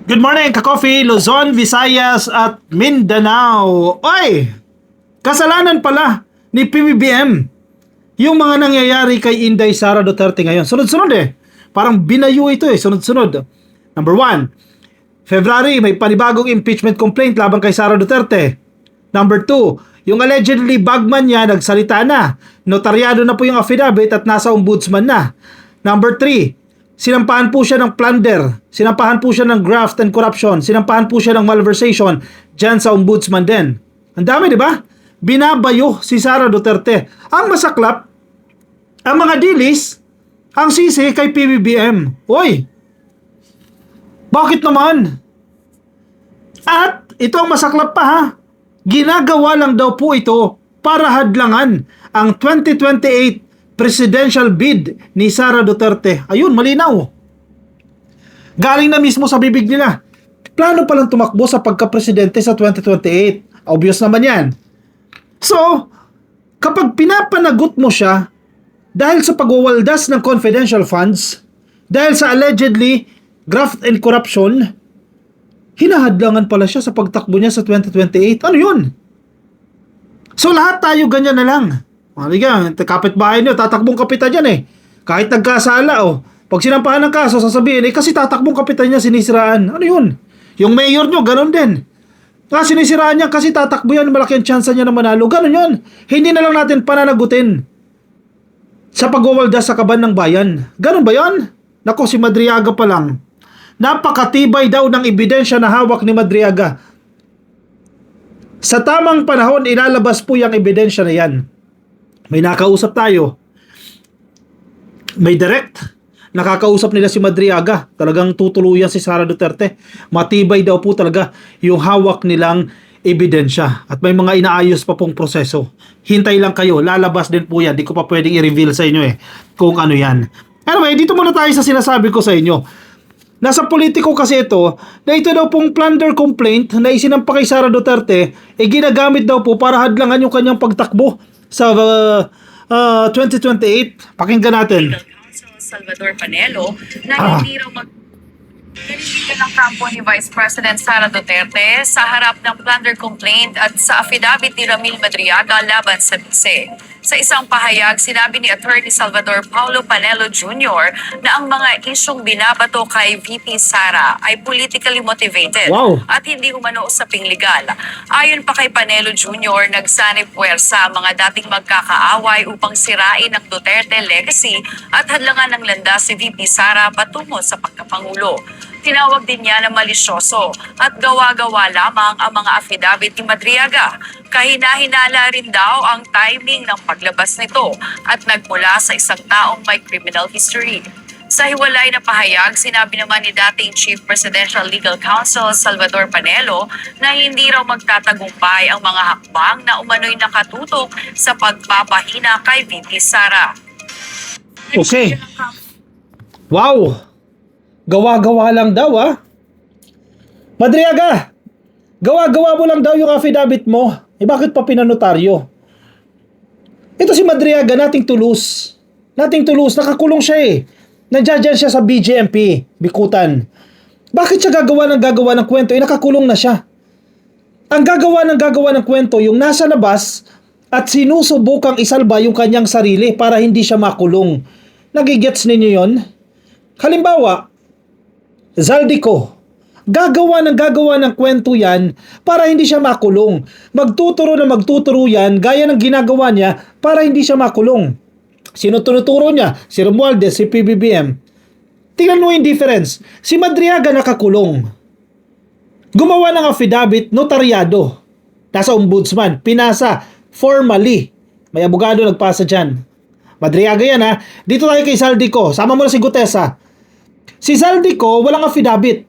Good morning, Ka-Coffee, Luzon, Visayas at Mindanao. Oy! Kasalanan pala ni PBBM yung mga nangyayari kay Inday Sara Duterte ngayon. Sunod-sunod eh. Parang binayo ito eh, sunod-sunod. Number 1, February, may panibagong impeachment complaint laban kay Sara Duterte. Number 2, yung allegedly bagman niya nagsalita na. Notaryado na po yung affidavit at nasa ombudsman na. Number 3, sinampahan po siya ng plunder, sinampahan po siya ng graft and corruption, sinampahan po siya ng malversation dyan sa ombudsman din. Ang dami, di ba? Binabayo si Sara Duterte. Ang masaklap, ang mga dilis, ang sisi kay PBBM. Oy! Bakit naman? At ito ang masaklap pa ha. Ginagawa lang daw po ito para hadlangan ang 2028 presidential bid ni Sara Duterte. Ayun, malinaw. Galing na mismo sa bibig nila. Plano palang tumakbo sa pagka-presidente sa 2028. Obvious naman yan. So, kapag pinapanagot mo siya dahil sa pagwawaldas ng confidential funds, dahil sa allegedly graft and corruption, hinahadlangan pala siya sa pagtakbo niya sa 2028. Ano yun? So, lahat tayo ganyan na lang. Maligang, kapitbahay nyo, tatakbong kapitan yan eh. Kahit nagkasala, oh. Pag sinampahan ng kaso, sasabihin, eh, kasi tatakbong kapitan niya, sinisiraan. Ano yun? Yung mayor nyo, ganun din. Sinisiraan niya kasi tatakbo yan, malaki ang tsansa niya na manalo. Ganun yun. Hindi na lang natin pananagutin sa pagwawaldas sa kaban ng bayan. Ganun ba yun? Nako, si Madriaga pa lang. Napakatibay daw ng ebidensya na hawak ni Madriaga. Sa tamang panahon, ilalabas po yung ebidensya na yan. May nakausap tayo. May direct. Nakakausap nila si Madriaga. Talagang tutuluyan si Sara Duterte. Matibay daw po talaga yung hawak nilang ebidensya. At may mga inaayos pa pong proseso. Hintay lang kayo. Lalabas din po yan. Di ko pa pwedeng i-reveal sa inyo kung ano yan. Anyway, dito muna tayo sa sinasabi ko sa inyo. Nasa politiko kasi ito, na ito daw pong plunder complaint na isinampa kay Sara Duterte, ginagamit daw po para hadlangan yung kanyang pagtakbo sa 2028. Pakinggan natin. Salvador Panelo na hindi raw Nanindigan ng kampo ni Vice President Sara Duterte sa harap ng plunder complaint at sa affidavit ni Ramil Madriaga laban sa bise. Sa isang pahayag, sinabi ni Attorney Salvador Paulo Panelo Jr. na ang mga isyong binabato kay VP Sara ay politically motivated at hindi umano usaping legal. Ayon pa kay Panelo Jr., nagsanib puwersa ang mga dating magkakaaway upang sirain ang Duterte legacy at hadlangan ng landas si VP Sara patungo sa pagkapangulo. Tinawag din niya na malisyoso at gawa-gawa lamang ang mga affidavit ni Madriaga. Kahina-hinala rin daw ang timing ng paglabas nito at nagmula sa isang taong may criminal history. Sa hiwalay na pahayag, sinabi naman ni dating Chief Presidential Legal Counsel Salvador Panelo na hindi raw magtatagumpay ang mga hakbang na umano'y nakatutok sa pagpapahina kay VP Sara. Okay. Wow! Gawa-gawa lang daw Madriaga, gawa-gawa mo lang daw yung affidavit mo. Bakit pa pinanotaryo? Ito si Madriaga, nating tulus. Nating tulus, nakakulong siya Nandiyan siya sa BJMP, Bikutan. Bakit siya gagawa ng kwento? Nakakulong na siya. Ang gagawa ng kwento, yung nasa labas at sinusubukang isalba yung kanyang sarili para hindi siya makulong. Nagigets ninyo yon? Halimbawa, Zaldico, gagawa ng kwento yan para hindi siya makulong. Magtuturo yan gaya ng ginagawa niya para hindi siya makulong. Sino tinuturo niya? Si Romualdez, si PBBM. Tingnan mo yung difference. Si Madriaga nakakulong. Gumawa ng affidavit, notaryado. Nasa ombudsman, pinasa, formally. May abogado nagpasa dyan. Madriaga yan Dito tayo kay Zaldico. Sama mo na si Gutesa. Si Zaldico, walang affidavit.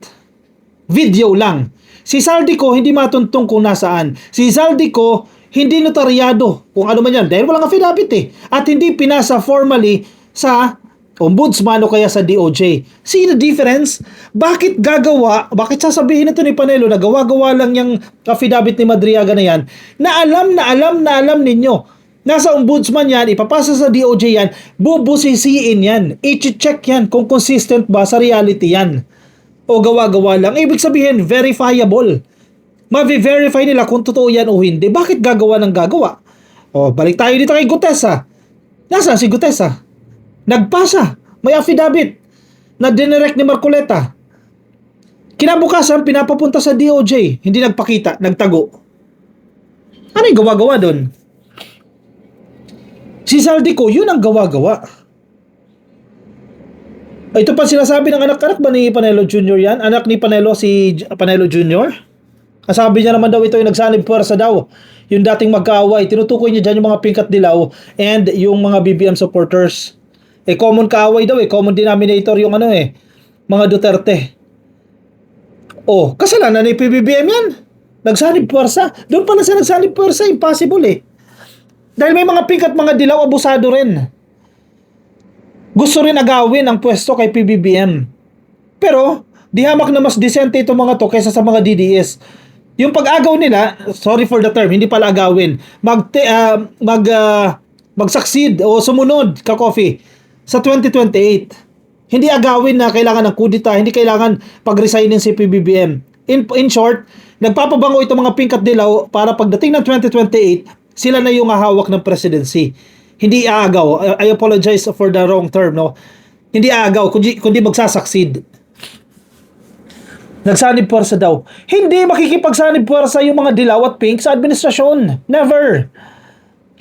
Video lang. Si Zaldico, hindi matuntong kung nasaan. Si Zaldico, hindi notaryado. Kung ano man yan. Dahil walang affidavit At hindi pinasa formally sa ombudsman o kaya sa DOJ. See the difference? Bakit sasabihin ito ni Panelo na gawa-gawa lang yung affidavit ni Madriaga na yan, na alam ninyo. Nasa ombudsman yan, ipapasa sa DOJ yan, bubusisiin yan, i-check yan kung consistent ba sa reality yan. o gawa-gawa lang. Ibig sabihin, verifiable. Mavi-verify nila kung totoo yan o hindi. Bakit gagawa ng gagawa? O, balik tayo dito kay Gutesa. Nasaan si Gutesa? Nagpasa. May affidavit na dinirect ni Marcoleta. Kinabukasan, pinapapunta sa DOJ. Hindi nagpakita, nagtago. Ano yung gawa-gawa doon? Si Zaldico, yun ang gawa-gawa. Ito pa sinasabi ng anak ba ni Panelo Jr. yan? Anak ni Panelo, si Panelo Jr.? Kasabi niya naman daw ito yung nagsanib puwersa daw. Yung dating magkaaway. Tinutukoy niya dyan yung mga pingkat dilaw and yung mga BBM supporters. Common kaaway daw common denominator yung mga Duterte. Kasalanan ni PBBM yan. Nagsanib puwersa. Doon pala sa nagsanib puwersa, impossible Dahil may mga pingkat, mga dilaw, abusado rin. Gusto rin agawin ang pwesto kay PBBM. Pero, di hamak na mas decente itong mga to kaysa sa mga DDS. Yung pag-agaw nila, sorry for the term, hindi pala agawin, mag-succeed o sumunod ka coffee sa 2028. Hindi agawin na kailangan ng kudita, hindi kailangan pag-resignin si PBBM. In short, nagpapabango itong mga pingkat dilaw para pagdating ng 2028, sila na yung hahawak ng presidency. Hindi aagaw. I apologize for the wrong term, no? Hindi aagaw, kundi magsasucceed. Nagsanib puwersa daw. Hindi makikipagsanib puwersa yung mga dilaw at pink sa administrasyon. Never.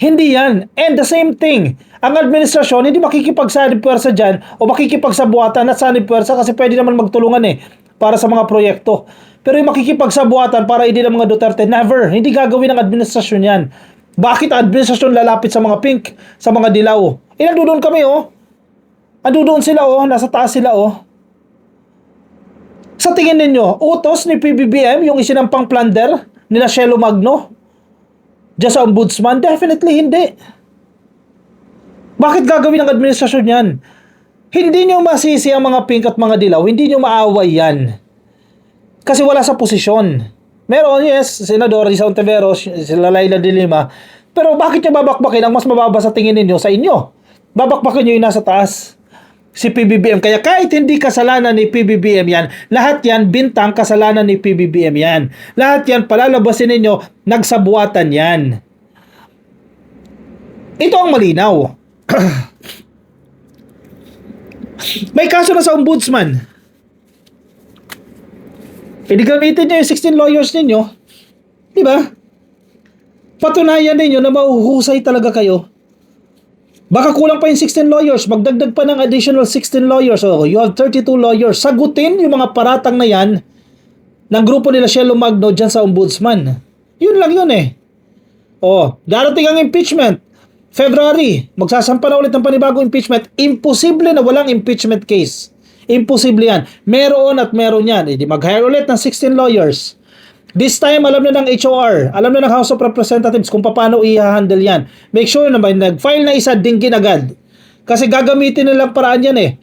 Hindi yan. And the same thing, ang administrasyon hindi makikipagsanib puwersa dyan o makikipagsabuatan at sanib puwersa kasi pwede naman magtulungan para sa mga proyekto. Pero yung makikipagsabuatan para hindi ng mga Duterte, never. Hindi gagawin ng administrasyon yan. Bakit ang administrasyon lalapit sa mga pink, sa mga dilaw? Nandoon kami Nandoon sila nasa taas sila Sa tingin ninyo, utos ni PBBM yung isinampang plunder nila Shelo Magno? Diyan sa ombudsman? Definitely hindi. Bakit gagawin ng administrasyon yan? Hindi nyo masisi ang mga pink at mga dilaw. Hindi nyo maaway yan. Kasi wala sa posisyon. Meron, yes, Senador Risa Ontiveros, sila Laila de Lima. Pero bakit nyo babakbakin ang mas mababa sa tingin ninyo sa inyo? Babakbakin nyo yung nasa taas. Si PBBM. Kaya kahit hindi kasalanan ni PBBM yan, lahat yan bintang kasalanan ni PBBM yan. Lahat yan palalabasin ninyo, nagsabuatan yan. Ito ang malinaw. May kaso na sa ombudsman. Hindi gamitin nyo yung 16 lawyers ninyo. Diba? Patunayan ninyo na mahuhusay talaga kayo. Baka kulang pa yung 16 lawyers. Magdagdag pa ng additional 16 lawyers. You have 32 lawyers. Sagutin yung mga paratang na yan ng grupo nila Shelo Magno dyan sa ombudsman. Yun lang yun darating ang impeachment. February, magsasampa na ulit ng panibagong impeachment. Imposible na walang impeachment case. Imposible yan. Meron at meron yan. Hindi mag-hire ulit ng 16 lawyers. This time, alam na ng HOR, alam na ng House of Representatives kung paano i-handle yan. Make sure na may nag-file na isa, dinggin agad. Kasi gagamitin nilang paraan yan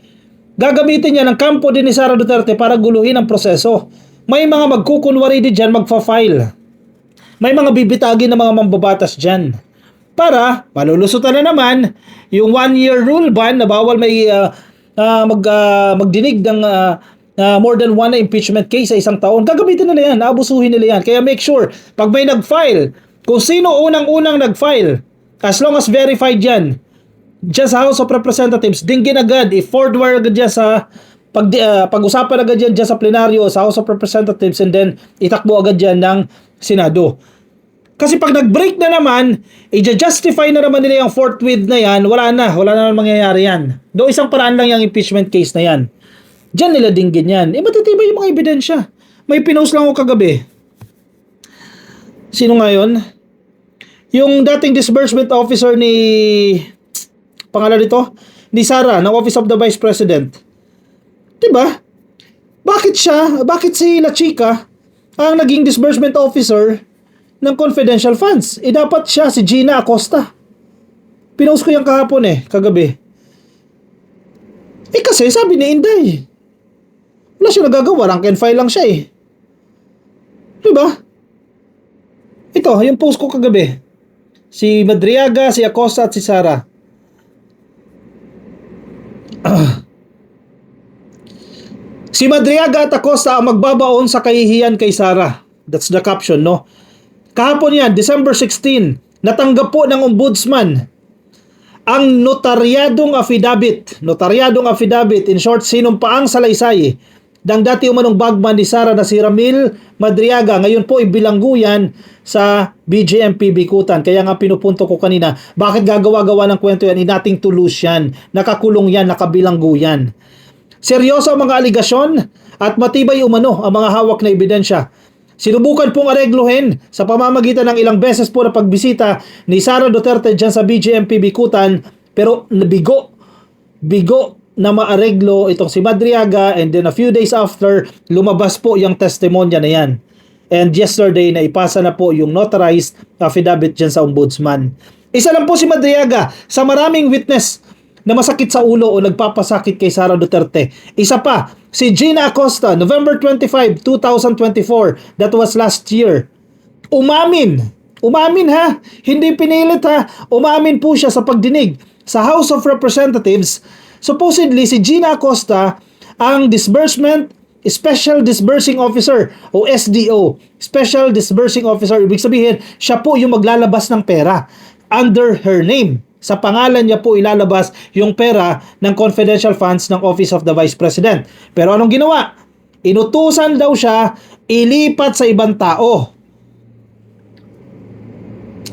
Gagamitin yan ng kampo din ni Sara Duterte para guluhin ang proseso. May mga magkukunwari din dyan, magfa-file. May mga bibitagin na mga mambabatas dyan. Para, malulusutan na naman, yung 1-year rule ban na bawal may magdinig ng more than one impeachment case sa isang taon, gagamitin nila yan, aabusuhin nila yan. Kaya make sure, pag may nag-file, kung sino unang-unang nag-file, as long as verified yan, dyan sa House of Representatives, dinggin agad, i-forward agad dyan sa, pag-usapan agad dyan sa plenaryo, sa House of Representatives, and then itakbo agad dyan ng Senado. Kasi pag nag-break na naman, i-justify na naman nila yung forthwith na yan, wala na naman mangyayari yan. Do isang paraan lang yung impeachment case na yan. Diyan nila dinggin yan. Matitibay yung mga ebidensya. May pinost lang ako kagabi. Sino nga yun? Yung dating disbursement officer pangalan nito? Ni Sara, ng Office of the Vice President. Diba? Bakit si La Chica ang naging disbursement officer ng confidential funds? Dapat siya, si Gina Acosta. Pinost ko yung kahapon kagabi. Kasi sabi ni Inday, wala siya nagagawa, rank and file lang siya Diba? Ito, yung post ko kagabi. Si Madriaga, si Acosta at si Sara. Si Madriaga at Acosta ang magbabaon sa kahihiyan kay Sara. That's the caption, no? Kahapon yan, December 16, natanggap po ng ombudsman ang notaryadong affidavit. Notaryadong affidavit, in short, sinumpaang salaysay ng dati umanong bagman ni Sara na si Ramil Madriaga. Ngayon po ibilanggo yan sa BJMP Bikutan. Kaya nga pinupunto ko kanina, bakit gagawa-gawa ng kwento yan? Inating tulus yan. Nakakulong yan, nakabilanggo yan. Seryoso ang mga aligasyon at matibay umano ang mga hawak na ebidensya. Sinubukan pong aregluhin sa pamamagitan ng ilang beses po na pagbisita ni Sara Duterte dyan sa BJMP Bikutan, pero bigo na maareglo itong si Madriaga, and then a few days after, lumabas po yung testimonya na yan. And yesterday, na ipasa na po yung notarized affidavit dyan sa ombudsman. Isa lang po si Madriaga sa maraming witness na masakit sa ulo o nagpapasakit kay Sara Duterte. Isa pa, si Gina Acosta, November 25, 2024, that was last year. Umamin ha, hindi pinilit ha, umamin po siya sa pagdinig sa House of Representatives. Supposedly, si Gina Acosta ang Disbursement Special Disbursing Officer o SDO. Special Disbursing Officer, ibig sabihin, siya po yung maglalabas ng pera under her name. Sa pangalan niya po ilalabas yung pera ng confidential funds ng Office of the Vice President. Pero anong ginawa? Inutusan daw siya ilipat sa ibang tao.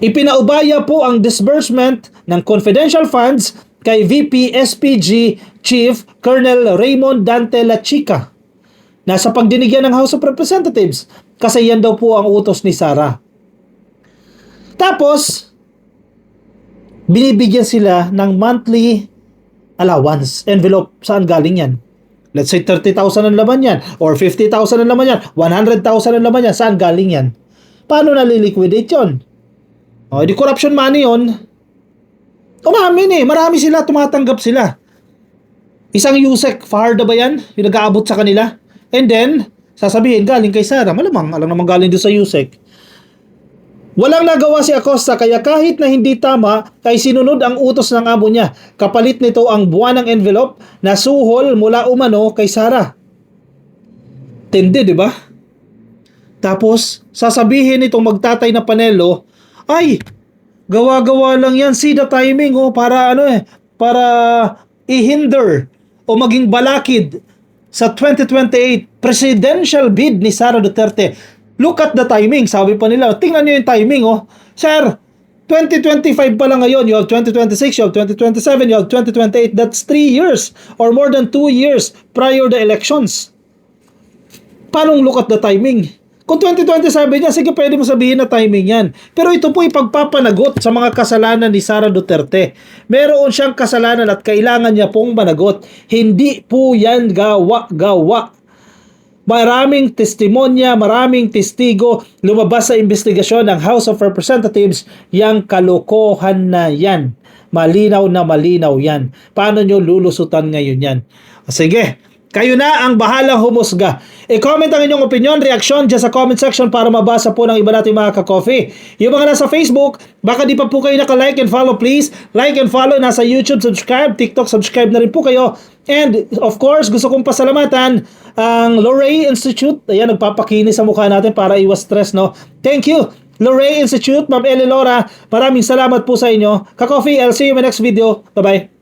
Ipinaubaya po ang disbursement ng confidential funds kay VP SPG Chief Colonel Raymond Dante La Chica. Nasa pagdinigyan ng House of Representatives kasi yan daw po ang utos ni Sara. Tapos, binibigyan sila ng monthly allowance envelope. Saan galing yan? Let's say 30,000 ang laman yan, or 50,000 ang laman yan, 100,000 ang laman yan. Saan galing yan? Paano naliliquidate yun? O, di corruption money yun. Umamin marami sila, tumatanggap sila. Isang Yusek, Fajardo ba yan? Yung nag-aabot sa kanila? And then, sasabihin, galing kay Sara. Malamang, alam naman galing doon sa Yusek. Walang nagawa si Acosta, kaya kahit na hindi tama, ay sinunod ang utos ng amo niya. Kapalit nito ang buwan ng envelope na suhol mula umano kay Sara. Tindi, di ba? Tapos, sasabihin itong magtatay na panelo, ay, gawa-gawa lang yan, see the timing, para i-hinder o maging balakid sa 2028 presidential bid ni Sara Duterte. Look at the timing. Sabi pa nila, tingnan nyo yung timing, Sir, 2025 pa lang ngayon. You have 2026, you have 2027, you have 2028. That's 3 years or more than 2 years prior the elections. Paano look at the timing? Kung 2027 yan, sige, pwede mo sabihin na timing yan. Pero ito po ipagpapanagot sa mga kasalanan ni Sara Duterte. Meron siyang kasalanan at kailangan niya pong managot. Hindi po yan gawa-gawa. Maraming testimonya, maraming testigo lumabas sa investigasyon ng House of Representatives, yang kalokohan na yan. Malinaw na malinaw yan. Paano nyo lulusutan ngayon yan? Sige, kayo na ang bahalang humusga. I-comment ang inyong opinion, reaksyon dyan sa comment section para mabasa po ng iba natin mga ka-coffee. Yung mga nasa Facebook, baka di pa po kayo naka-like and follow, please. Like and follow. Nasa YouTube, subscribe. TikTok, subscribe na rin po kayo. And of course, gusto kong pasalamatan ang Loray Institute. Ayan, nagpapakinis sa mukha natin para iwas stress, no? Thank you, Loray Institute, Ma'am Eli Laura. Maraming salamat po sa inyo. Ka-coffee, I'll see you in my next video. Bye-bye.